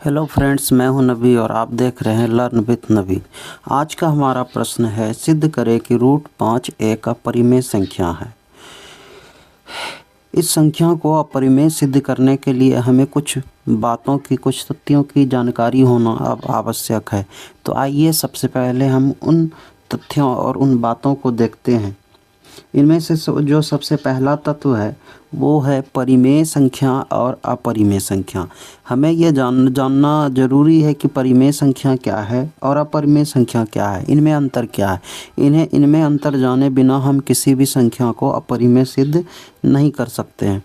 Hello friends, मैं हूं नबी और आप देख रहे हैं लर्न विथ नबी। आज का हमारा प्रश्न है, सिद्ध करें कि रूट 5 एक अपरिमेय संख्या है। इस संख्या को अपरिमेय सिद्ध करने के लिए हमें कुछ बातों की, कुछ तथ्यों की जानकारी होना अब आवश्यक है। तो आइए सबसे पहले हम उन तथ्यों और उन बातों को देखते हैं। इनमें से जो सबसे पहला तत्व है वो है परिमेय संख्या और अपरिमेय संख्या। हमें यह जानना ज़रूरी है कि परिमेय संख्या क्या है और अपरिमेय संख्या क्या है, इनमें अंतर क्या है। इनमें अंतर जाने बिना हम किसी भी संख्या को अपरिमेय सिद्ध नहीं कर सकते हैं।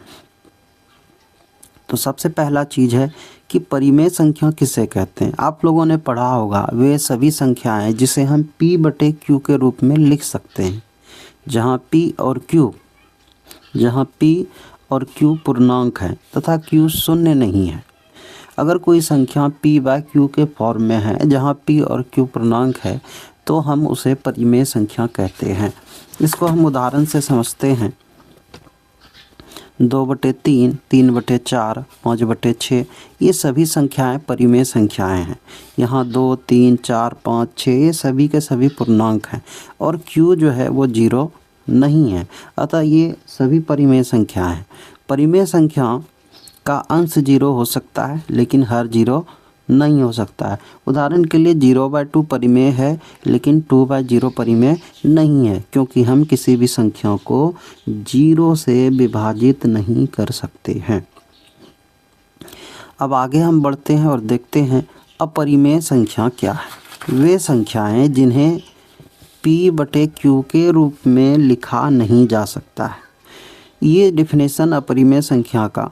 तो सबसे पहला चीज़ है कि परिमेय संख्या किसे कहते हैं। आप लोगों ने पढ़ा होगा, वे सभी संख्याएं जिसे हम p/q के रूप में लिख सकते हैं, जहाँ P और Q पूर्णांक है तथा Q शून्य नहीं है। अगर कोई संख्या p/q के फॉर्म में है जहाँ P और Q पूर्णांक है तो हम उसे परिमेय संख्या कहते हैं। इसको हम उदाहरण से समझते हैं। 2/3, 3/4, 5/6 ये सभी संख्याएं परिमेय संख्याएं हैं। यहाँ 2, 3, 4, 5, 6 ये सभी के सभी पूर्णांक हैं और Q जो है वो 0 नहीं है, अतः ये सभी परिमेय संख्या हैं। परिमेय संख्या का अंश 0 हो सकता है लेकिन हर 0 नहीं हो सकता है। उदाहरण के लिए 0/2 परिमेय है लेकिन 2/0 परिमेय नहीं है, क्योंकि हम किसी भी संख्या को 0 से विभाजित नहीं कर सकते हैं। अब आगे हम बढ़ते हैं और देखते हैं अपरिमेय संख्या क्या है। वे संख्याएं जिन्हें p/q के रूप में लिखा नहीं जा सकता है। ये डिफिनेशन अपरिमेय संख्या का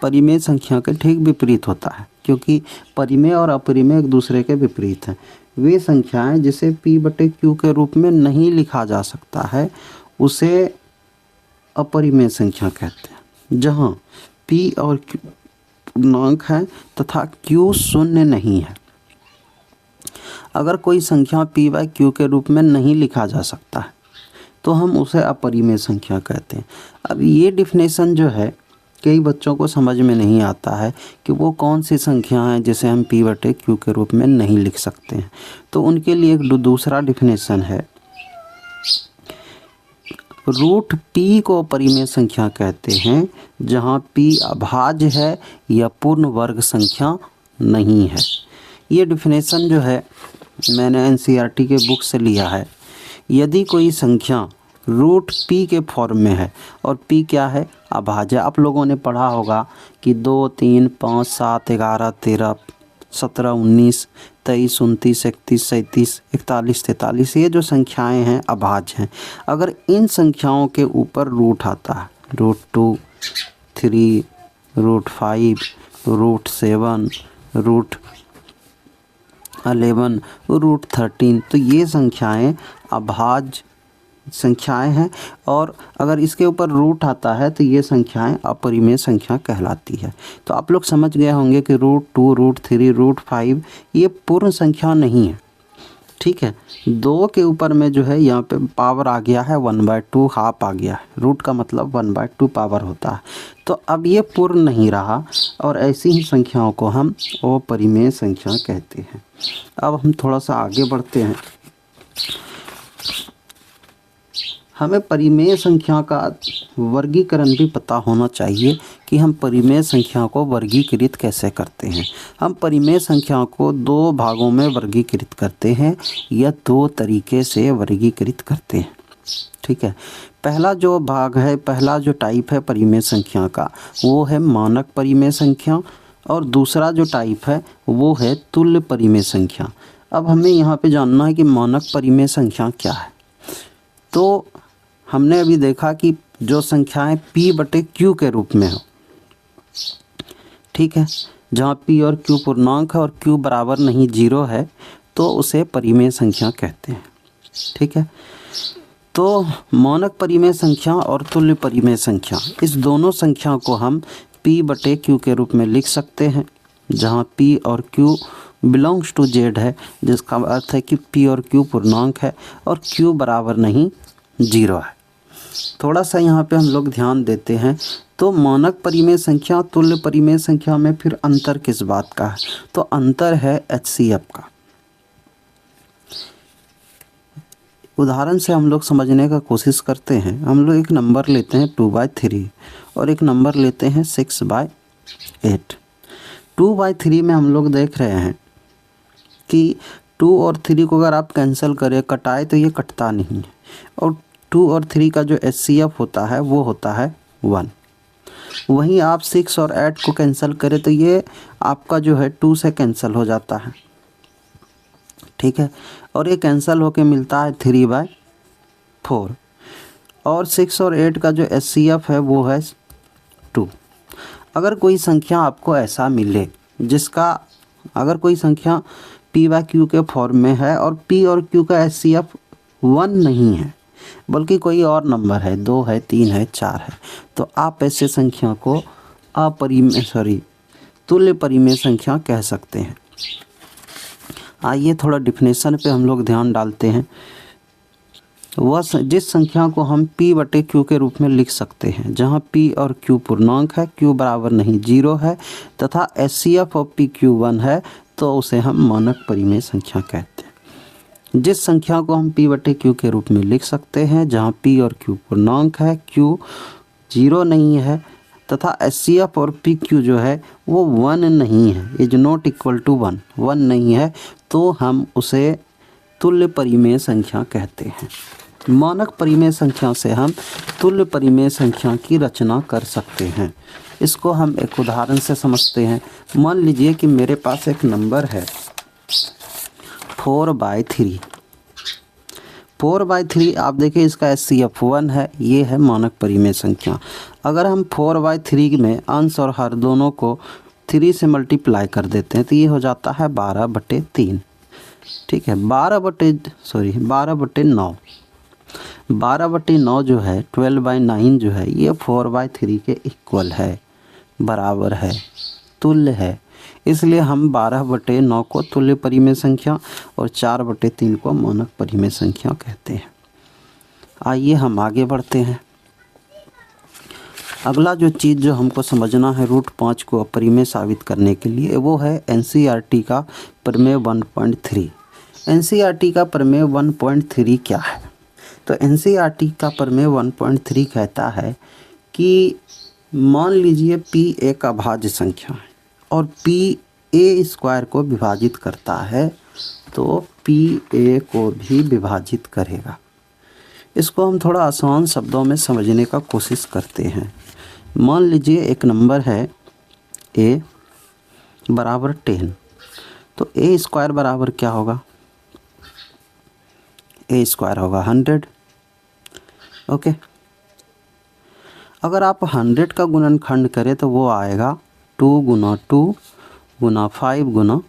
परिमेय संख्या के ठीक विपरीत होता है, क्योंकि परिमेय और अपरिमेय एक दूसरे के विपरीत हैं। वे संख्याएं जिसे p/q के रूप में नहीं लिखा जा सकता है उसे अपरिमेय संख्या कहते हैं, जहां p और q पूर्णांक है तथा q शून्य नहीं है। अगर कोई संख्या p/q के रूप में नहीं लिखा जा सकता है तो हम उसे अपरिमेय संख्या कहते हैं। अब ये डिफिनेशन जो है कई बच्चों को समझ में नहीं आता है कि वो कौन सी संख्या है जिसे हम p/q के रूप में नहीं लिख सकते हैं। तो उनके लिए एक दूसरा डिफिनेशन है। रूट p को परिमेय संख्या कहते हैं जहाँ p अभाज्य है या पूर्ण वर्ग संख्या नहीं है। ये डिफिनेशन जो है मैंने NCERT के बुक से लिया है। यदि कोई संख्या रूट p के फॉर्म में है और p क्या है, अभाज्य। आप लोगों ने पढ़ा होगा कि 2, 3, 5, 7, 11, 13, 17, 19, 23, 29, 31, 37, 41, 43 ये जो संख्याएं हैं अभाज्य हैं। अगर इन संख्याओं के ऊपर रूट आता है, root 2, 3, root 5, root 7, root 11, root 13, तो ये संख्याएं अभाज्य संख्याएं हैं। और अगर इसके ऊपर रूट आता है तो ये संख्याएं अपरिमेय संख्या कहलाती है। तो आप लोग समझ गए होंगे कि रूट 2, रूट 3, रूट 5 ये पूर्ण संख्या नहीं है। ठीक है, 2 के ऊपर में जो है यहाँ पे पावर आ गया है 1/2, हाफ आ गया है। रूट का मतलब 1/2 पावर होता है। तो अब ये पूर्ण नहीं रहा और ऐसी ही संख्याओं को हम अपरिमेय संख्या कहते हैं। अब हम थोड़ा सा आगे बढ़ते हैं। हमें परिमेय संख्या का वर्गीकरण भी पता होना चाहिए कि हम परिमेय संख्या को वर्गीकृत कैसे करते हैं। हम परिमेय संख्या को 2 भागों में वर्गीकृत करते हैं या 2 तरीके से वर्गीकृत करते हैं। ठीक है, पहला जो भाग है, पहला जो टाइप है परिमेय संख्या का वो है मानक परिमेय संख्या और दूसरा जो टाइप है वो है तुल्य परिमेय संख्या। अब हमें यहाँ पे जानना है कि मानक परिमेय संख्या क्या है। तो हमने अभी देखा कि जो संख्याएं p/q के रूप में हो, ठीक है, जहाँ p और q पूर्णांक है और q बराबर नहीं 0 है तो उसे परिमेय संख्या कहते हैं। ठीक है, तो मानक परिमेय संख्या और तुल्य परिमेय संख्या इस दोनों संख्या को हम p/q के रूप में लिख सकते हैं, जहाँ p और q बिलोंग्स टू z है, जिसका अर्थ है कि p और q पूर्णांक है और q बराबर नहीं 0 है। थोड़ा सा यहाँ पे हम लोग ध्यान देते हैं तो मानक परिमेय संख्या तुल्य परिमेय संख्या में फिर अंतर किस बात का है? तो अंतर है HCF का। उदाहरण से हम लोग समझने का कोशिश करते हैं। हम लोग एक नंबर लेते हैं 2/3 और एक नंबर लेते हैं 6/8। 2/3 में हम लोग देख रहे हैं कि 2 और 3 को अगर आप कैंसिल करें, कटाए, तो ये कटता नहीं है। और 2 और 3 का जो HCF होता है वो होता है 1। वहीं आप 6 और 8 को कैंसिल करें तो ये आपका जो है 2 से कैंसिल हो जाता है, ठीक है। और ये कैंसिल होके मिलता है 3/4। और 6 और 8 का जो HCF है वो है 2। अगर कोई संख्या आपको ऐसा मिले जिसका, अगर कोई संख्या P/Q के फॉर्म में है और P और Q का HCF 1 नहीं है बल्कि कोई और नंबर है, 2 है, 3 है, 4 है, तो आप ऐसे संख्या को तुल्य परिमेय संख्या कह सकते हैं। आइए थोड़ा डिफिनेशन पे हम लोग ध्यान डालते हैं। वह जिस संख्या को हम P/Q के रूप में लिख सकते हैं जहां P और Q पूर्णांक है, Q बराबर नहीं 0 है तथा HCF और PQ 1 है, तो उसे हम मानक परिमेय संख्या कहते हैं। जिस संख्या को हम P/Q के रूप में लिख सकते हैं जहां P और Q पूर्णांक है, Q 0 नहीं है तथा HCF और PQ जो है वो 1 नहीं है, इज नॉट इक्वल टू 1 नहीं है, तो हम उसे तुल्य परिमेय संख्या कहते हैं। मानक परिमेय संख्या से हम तुल्य परिमेय संख्या की रचना कर सकते हैं। इसको हम एक उदाहरण से समझते हैं। मान लीजिए कि मेरे पास एक नंबर है 4/3। 4/3 आप देखिए इसका HCF 1 है, ये है मानक परिमेय संख्या। अगर हम 4/3 में अंश और हर दोनों को 3 से मल्टीप्लाई कर देते हैं तो ये हो जाता है 12/3, ठीक है। 12/9 12/9 जो है 12/9 जो है ये 4/3 के इक्वल है, बराबर है, तुल्य है। इसलिए हम 12/9 को तुल्य परिमेय संख्या और 4/3 को मानक परिमेय संख्या कहते हैं। आइए हम आगे बढ़ते हैं। अगला जो चीज़ जो हमको समझना है √5 को अपरिमेय साबित करने के लिए, वो है NCERT का प्रमेय 1.3। NCERT का प्रमेय 1.3 क्या है? तो NCERT का प्रमेय 1.3 कहता है कि मान लीजिए P एक अभाज्य संख्या है और P A² को विभाजित करता है, तो P A को भी विभाजित करेगा। इसको हम थोड़ा आसान शब्दों में समझने का कोशिश करते हैं। मान लीजिए एक नंबर है A बराबर 10, तो A² बराबर क्या होगा? A² होगा 100, ओके। अगर आप 100 का गुणनखंड करें तो वो आएगा 2 × 2 × 5 ×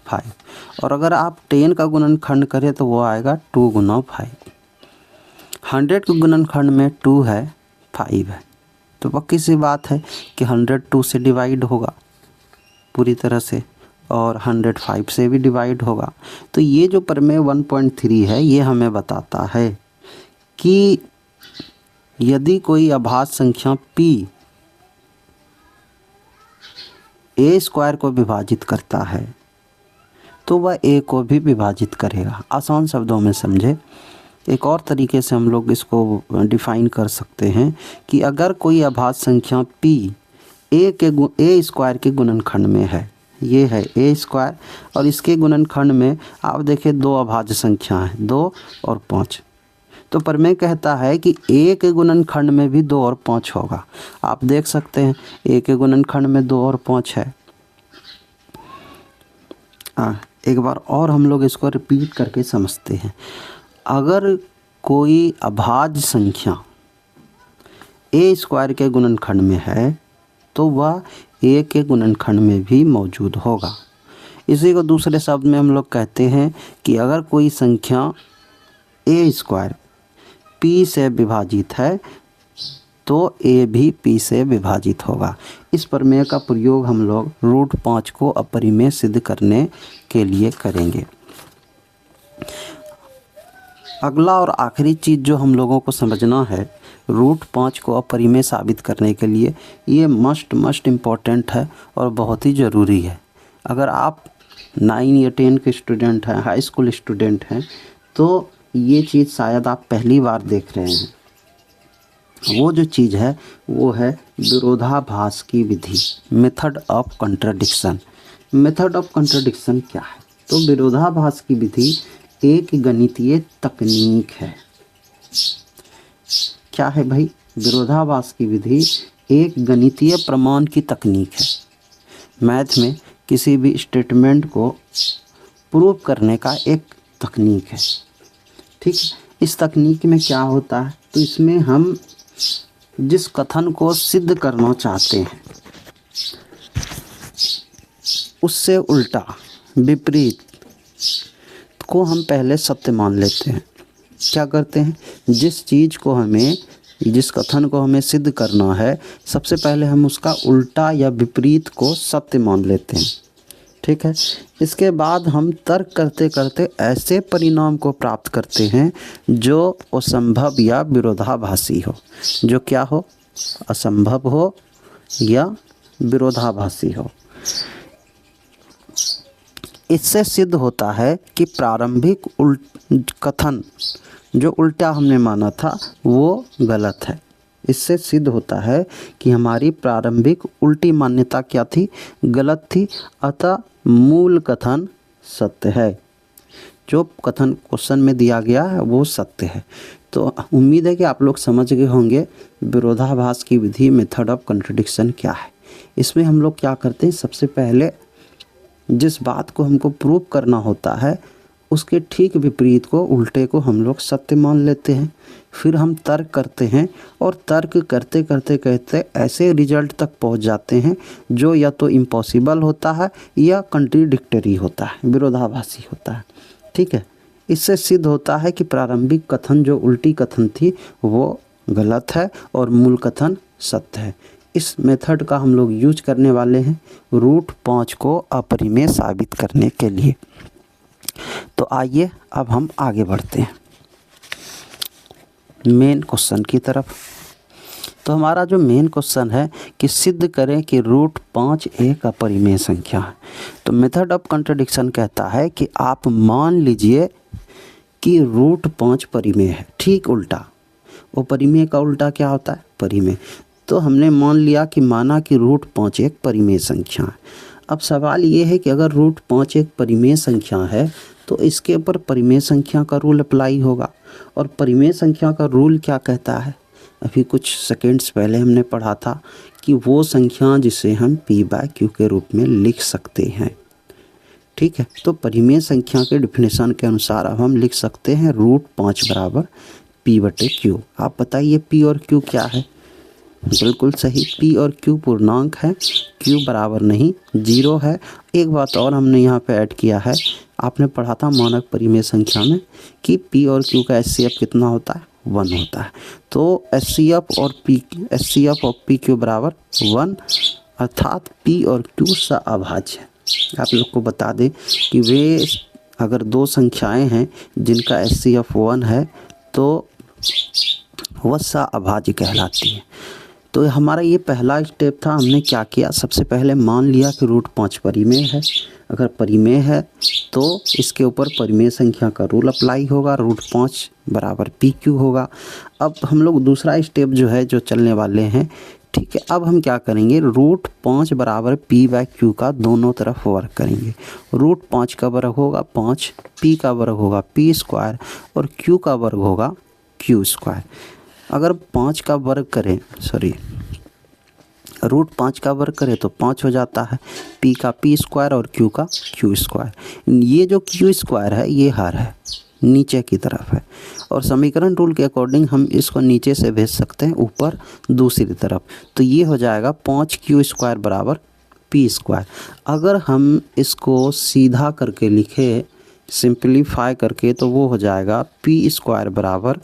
5, और अगर आप 10 का गुणनखंड करें तो वो आएगा 2 × 5। 100 के गुणनखंड में 2 है, 5 है, तो पक्की सी बात है कि 100 2 से डिवाइड होगा पूरी तरह से और 100 5 से भी डिवाइड होगा। तो ये जो प्रमेय 1.3 है ये हमें बताता है कि यदि कोई अभाज्य संख्या P A² को विभाजित करता है तो वह A को भी विभाजित करेगा। आसान शब्दों में समझे, एक और तरीके से हम लोग इसको डिफाइन कर सकते हैं कि अगर कोई अभाज्य संख्या P A² के गुणनखंड में है, ये है A² और इसके गुणनखंड में आप देखिए 2 अभाज्य संख्या हैं, 2 और 5, तो प्रमेय कहता है कि A के गुणनखंड में भी 2 और 5 होगा। आप देख सकते हैं A के गुणनखंड में 2 और 5 है। एक बार और हम लोग इसको रिपीट करके समझते हैं। अगर कोई अभाज्य संख्या A² के गुणनखंड में है तो वह A के गुणनखंड में भी मौजूद होगा। इसी को दूसरे शब्द में हम लोग कहते हैं कि अगर कोई संख्या A² P से विभाजित है तो A भी P से विभाजित होगा। इस प्रमेय का प्रयोग हम लोग √5 को अपरिमेय सिद्ध करने के लिए करेंगे। अगला और आखिरी चीज़ जो हम लोगों को समझना है रूट 5 को अपरिमेय साबित करने के लिए, ये मस्ट इम्पॉर्टेंट है और बहुत ही ज़रूरी है। अगर आप 9 या 10 के स्टूडेंट हैं, हाई स्कूल स्टूडेंट हैं, तो ये चीज़ शायद आप पहली बार देख रहे हैं। वो जो चीज़ है वो है विरोधाभास की विधि, method of contradiction. Method of contradiction क्या है? तो विरोधाभास की विधि एक गणितीय तकनीक है। क्या है भाई? विरोधाभास की विधि एक गणितीय प्रमाण की तकनीक है। मैथ में किसी भी स्टेटमेंट को प्रूव करने का एक तकनीक है। ठीक है, इस तकनीक में क्या होता है? तो इसमें हम जिस कथन को सिद्ध करना चाहते हैं उससे उल्टा, विपरीत को हम पहले सत्य मान लेते हैं। क्या करते हैं? जिस कथन को हमें सिद्ध करना है, सबसे पहले हम उसका उल्टा या विपरीत को सत्य मान लेते हैं। ठीक है, इसके बाद हम तर्क करते करते ऐसे परिणाम को प्राप्त करते हैं जो असंभव या विरोधाभासी हो। जो क्या हो? असंभव हो या विरोधाभासी हो। इससे सिद्ध होता है कि प्रारंभिक कथन जो उल्टा हमने माना था वो गलत है। इससे सिद्ध होता है कि हमारी प्रारंभिक उल्टी मान्यता क्या थी? गलत थी। अतः मूल कथन सत्य है। जो कथन क्वेश्चन में दिया गया है वो सत्य है। तो उम्मीद है कि आप लोग समझ गए होंगे विरोधाभास की विधि, मेथड ऑफ कंट्रडिक्शन क्या है। इसमें हम लोग क्या करते हैं? सबसे पहले जिस बात को हमको प्रूव करना होता है उसके ठीक विपरीत को, उल्टे को हम लोग सत्य मान लेते हैं। फिर हम तर्क करते हैं और तर्क करते करते कहते ऐसे रिजल्ट तक पहुंच जाते हैं जो या तो इम्पॉसिबल होता है या कंट्रीडिक्टरी होता है, विरोधाभासी होता है। ठीक है, इससे सिद्ध होता है कि प्रारंभिक कथन जो उल्टी कथन थी वो गलत है और मूल कथन सत्य है। इस मेथड का हम लोग यूज करने वाले हैं रूट 5 को अपरिमेय साबित करने के लिए। तो आइए अब हम आगे बढ़ते हैं मेन क्वेश्चन की तरफ। तो हमारा जो मेन क्वेश्चन है कि सिद्ध करें कि रूट 5 एक अपरिमेय संख्या है। तो मेथड ऑफ कंट्रडिक्शन कहता है कि आप मान लीजिए कि रूट 5 परिमेय है। ठीक उल्टा, वो परिमेय का उल्टा क्या होता है? परिमेय। तो हमने मान लिया कि माना कि रूट 5 एक परिमेय संख्या है। अब सवाल ये है कि अगर रूट 5 एक परिमेय संख्या है तो इसके ऊपर परिमेय संख्या का रूल अप्लाई होगा। और परिमेय संख्या का रूल क्या कहता है? अभी कुछ सेकेंड्स पहले हमने पढ़ा था कि वो संख्या जिसे हम p/q के रूप में लिख सकते हैं। ठीक है, तो परिमेय संख्या के डिफिनेशन के अनुसार अब हम लिख सकते हैं रूट 5 बराबर p/q। आप बताइए p और q क्या है? बिल्कुल सही, p और q पूर्णांक है, q बराबर नहीं 0 है। एक बात और हमने यहाँ पे ऐड किया है, आपने पढ़ा था मानक परिमेय संख्या में कि p और q का HCF कितना होता है? 1 होता है। तो HCF ऑफ PQ बराबर 1, अर्थात p और q सअभाज्य है। आप लोग को बता दें कि वे अगर दो संख्याएं हैं जिनका HCF 1 है तो वह सअभाज्य कहलाती है। तो हमारा ये पहला स्टेप था। हमने क्या किया? सबसे पहले मान लिया कि रूट 5 परिमेय है। अगर परिमेय है तो इसके ऊपर परिमेय संख्या का रूल अप्लाई होगा, रूट 5 बराबर PQ होगा। अब हम लोग दूसरा स्टेप जो है जो चलने वाले हैं, ठीक है, अब हम क्या करेंगे? रूट 5 बराबर p/q का दोनों तरफ वर्ग करेंगे। रूट 5 का वर्ग होगा 5, p का वर्ग होगा p² और q का वर्ग होगा q²। अगर 5 का वर्ग करें, रूट 5 का वर्ग करें तो 5 हो जाता है, p का p² और q का q²। ये जो q² है ये हर है, नीचे की तरफ है, और समीकरण रूल के अकॉर्डिंग हम इसको नीचे से भेज सकते हैं ऊपर दूसरी तरफ। तो ये हो जाएगा 5q² बराबर p²। अगर हम इसको सीधा करके लिखें, सिंपलीफाई करके, तो वो हो जाएगा p² बराबर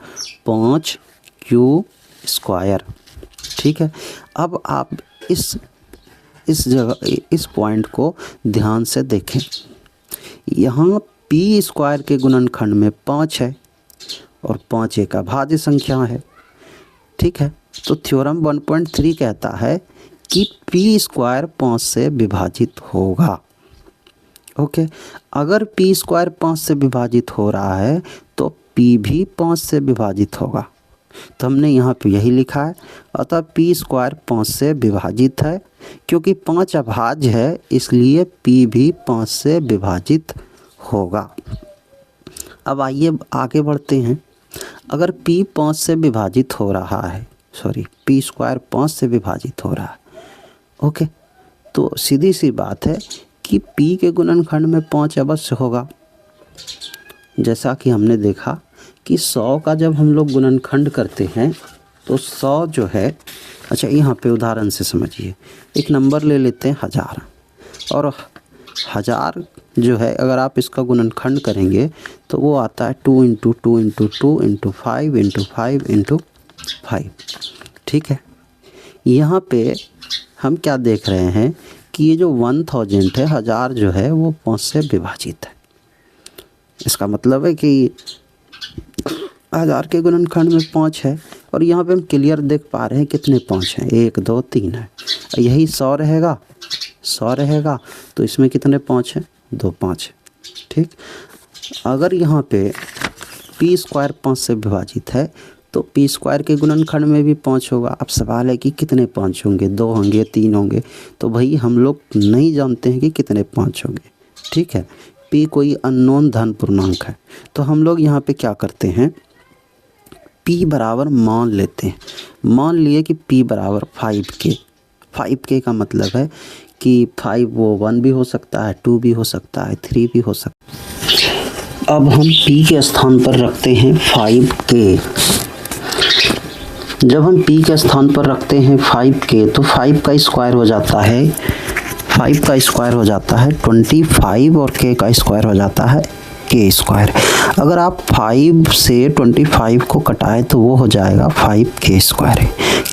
5q²। ठीक है, अब आप इस पॉइंट को ध्यान से देखें। यहाँ p² के गुणनखंड में 5 है और 5 एक अभाज्य संख्या है। ठीक है, तो थ्योरम 1.3 कहता है कि पी स्क्वायर 5 से विभाजित होगा। ओके, अगर पी स्क्वायर 5 से विभाजित हो रहा है तो पी भी 5 से विभाजित होगा। तो हमने यहाँ पे यही लिखा है, अतः पी स्क्वायर 5 से विभाजित है। क्योंकि 5 अभाज्य है इसलिए पी भी 5 से विभाजित होगा। अब आइए आगे बढ़ते हैं। अगर p 5 से विभाजित हो रहा है, p स्क्वायर 5 से विभाजित हो रहा है, ओके, तो सीधी सी बात है कि p के गुणनखंड में 5 अवश्य होगा। जैसा कि हमने देखा कि 100 का जब हम लोग गुणनखंड करते हैं तो 100 जो है, अच्छा यहाँ पे उदाहरण से समझिए, एक नंबर ले लेते हैं 1000, और 1000 जो है अगर आप इसका गुणनखंड करेंगे तो वो आता है 2 × 2 × 2 × 5 × 5 × 5। ठीक है, यहाँ पे हम क्या देख रहे हैं कि ये जो 1000 है, 1000 जो है वो 5 से विभाजित है। इसका मतलब है कि 1000 के गुणनखंड में 5 है, और यहाँ पे हम क्लियर देख पा रहे हैं कितने 5 हैं, 1 2 3 है। यही 100 रहेगा, 100 रहेगा तो इसमें कितने 5 हैं, 2 5। ठीक, अगर यहाँ पे p स्क्वायर 5 से विभाजित है तो p स्क्वायर के गुणनखंड में भी 5 होगा। अब सवाल है कि कितने 5 होंगे, 2 होंगे, 3 होंगे, तो भाई हम लोग नहीं जानते हैं कि कितने 5 होंगे। ठीक है, p कोई अननोन धन पूर्णांक है, तो हम लोग यहाँ पे क्या करते हैं, p बराबर मान लेते हैं। मान लिए कि p बराबर 5k। 5k का मतलब है कि 5 वो 1 भी हो सकता है, 2 भी हो सकता है, 3 भी हो सकता है। अब हम p के स्थान पर रखते हैं 5k। जब हम p के स्थान पर रखते हैं 5k तो 5 का स्क्वायर हो जाता है, 5 का स्क्वायर हो जाता है 25, और k का स्क्वायर हो जाता है k स्क्वायर। अगर आप 5 से 25 को कटाएं तो वो हो जाएगा 5k स्क्वायर।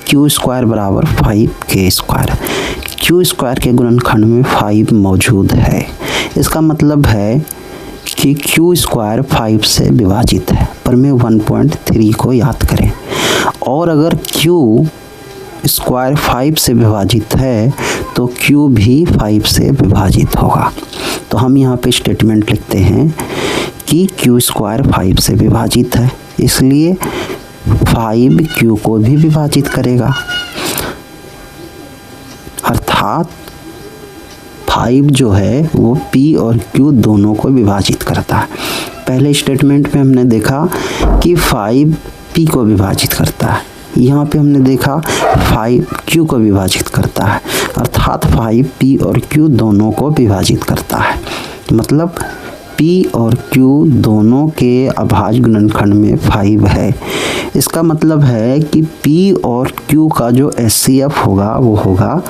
q स्क्वायर बराबर 5k स्क्वायर। q स्क्वायर के गुणनखंड में 5 मौजूद है। इसका मतलब है कि q स्क्वायर 5 से विभाजित है, पर में 1.3 को याद करें। और अगर q स्क्वायर 5 से विभाजित है तो q भी 5 से विभाजित होगा। तो हम यहाँ पे स्टेटमेंट लिखते हैं कि q स्क्वायर 5 से विभाजित है, इसलिए 5 q को भी विभाजित करेगा, अर्थात 5 जो है वो p और q दोनों को विभाजित करता है। पहले स्टेटमेंट में हमने देखा कि 5 p को विभाजित करता है, यहाँ पे हमने देखा 5 q को विभाजित करता है, अर्थात 5 p और q दोनों को विभाजित करता है। मतलब p और q दोनों के अभाज्य गुणनखंड में 5 है। इसका मतलब है कि p और q का जो HCF होगा वो होगा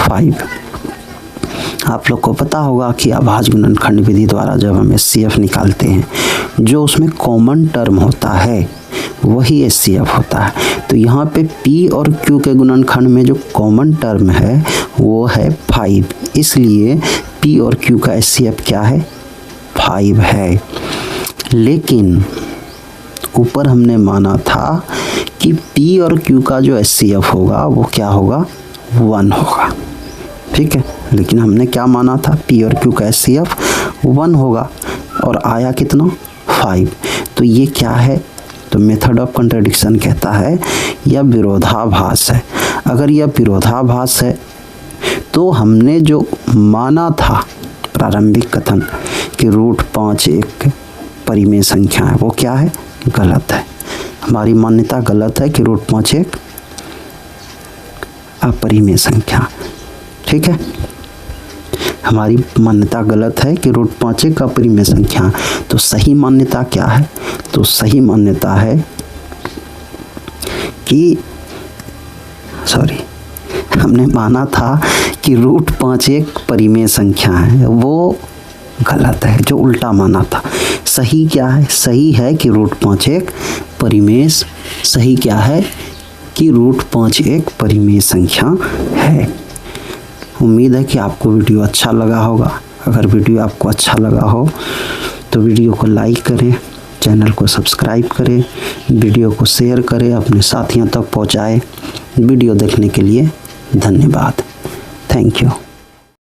5। आप लोग को पता होगा कि अभाज्य गुणनखंड विधि द्वारा जब हम HCF निकालते हैं, जो उसमें कॉमन टर्म होता है वही HCF होता है। तो यहाँ पे p और q के गुणनखंड में जो कॉमन टर्म है वो है 5, इसलिए p और q का HCF क्या है, 5 है। लेकिन ऊपर हमने माना था कि p और q का जो HCF होगा वो क्या होगा, 1 होगा। ठीक है, लेकिन हमने क्या माना था, p और q का HCF 1 होगा, और आया कितना, 5। तो ये क्या है, तो मेथड ऑफ कंट्राडिक्शन कहता है यह विरोधाभास है। अगर यह विरोधाभास है तो हमने जो माना था प्रारंभिक कथन कि √5 एक परिमेय संख्या है, वो क्या है, गलत है। हमारी मान्यता गलत है कि √5 एक अपरिमेय संख्या। ठीक है, हमारी मान्यता गलत है कि √5 एक अपरिमेय संख्या। तो सही मान्यता क्या है, तो सही मान्यता है कि हमने माना था कि √5 एक परिमेय संख्या है, वो गलत है, जो उल्टा माना था। सही क्या है, सही है कि √5 एक परिमेय, सही क्या है कि √5 एक परिमेय संख्या है। उम्मीद है कि आपको वीडियो अच्छा लगा होगा। अगर वीडियो आपको अच्छा लगा हो तो वीडियो को लाइक करें, चैनल को सब्सक्राइब करें, वीडियो को शेयर करें, अपने साथियों तक पहुंचाएं। वीडियो देखने के लिए धन्यवाद। Thank you.